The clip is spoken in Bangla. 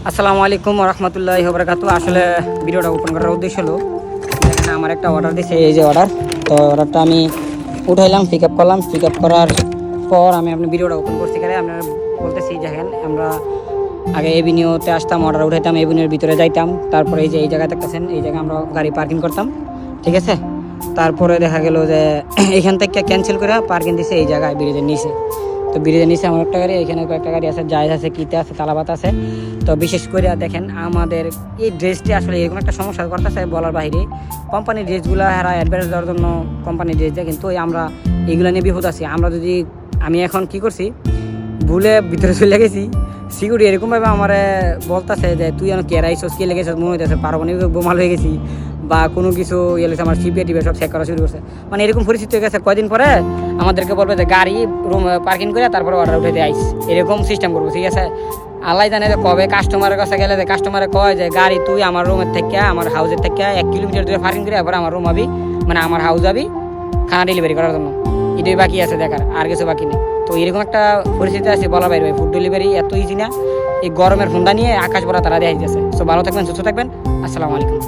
আসসালামু আলাইকুম রহমতুল্লাহি ওয়া বারাকাতুহু। আসলে ভিডিওটা ওপেন করার উদ্দেশ্য হলো দেখেন আমার একটা অর্ডার দিছে, এই যে অর্ডার। তো অর্ডারটা আমি উঠাইলাম, পিক আপ করলাম। পিক আপ করার পর আমি আপনি ভিডিওটা ওপেন করছি করে আপনারা বলতেছি দেখেন আমরা আগে এভিনিউতে আসতাম, অর্ডার উঠাইতাম, এভিনিউর ভিতরে যাইতাম, তারপরে এই যে এই জায়গায় দেখতেছেন এই জায়গায় আমরা গাড়ি পার্কিং করতাম, ঠিক আছে। তারপরে দেখা গেল যে এখান থেকে ক্যান্সেল করে পার্কিং দিছে এই জায়গায় ব্রিজের নিচে। তো ব্রিজের নিচে আমার একটা গাড়ি, এখানে কয়েকটা গাড়ি আছে, জায়েজ আছে, কিতে আছে, তালাবাত আছে। তো বিশেষ করে দেখেন আমাদের এই ড্রেসটি আসলে এরকম একটা সমস্যা করতেছে বলার বাইরে। কোম্পানির ড্রেসগুলো হারা অ্যাডভার্টাইজ দেওয়ার জন্য কোম্পানির ড্রেস দেয়, কিন্তু আমরা এইগুলো নিয়ে বিপদ আছি। আমরা যদি আমি এখন কি করছি, ভুলে ভিতরে চলে গেছি, সিকিউরিটি এরকমভাবে আমার বলতেছে যে তুই এখন কেরাইছস, কে লেগেছিস, মনে হইতেছে পারমাণবিক বোমাল হয়ে গেছি বা কোনো কিছু ইয়ে লেগেছে, আমার সিপিএ টিপে সব চেক করা শুরু করছে। মানে এরকম পরিস্থিতি হয়ে গেছে। কয়দিন পরে আমাদেরকে বলবে যে গাড়ি রুম পার্কিং করে তারপরে অর্ডার উঠে আইস, এরকম সিস্টেম করবো, ঠিক আছে। আল্লাহ জানে যে কবে কাস্টমারের কাছে গেলে যে কাস্টমারে কয় যে গাড়ি তুই আমার রুমের থেকে, আমার হাউসের থেকে 1 কিলোমিটার দূরে পার্কিং করে এবার আমার রুম আবি, মানে আমার হাউস আবি খানা ডেলিভারি করার জন্য। এটাই বাকি আছে দেখার, আর কিছু বাকি নেই। তো এরকম একটা পরিস্থিতি আছে বলা বাইরে। ফুড ডেলিভারি এত ইজি না, এই গরমের হুন্ডা নিয়ে আকাশ ভরা তারা দেখাই দিতেছে। সো ভালো থাকবেন, সুস্থ থাকবেন, আসসালামু আলাইকুম।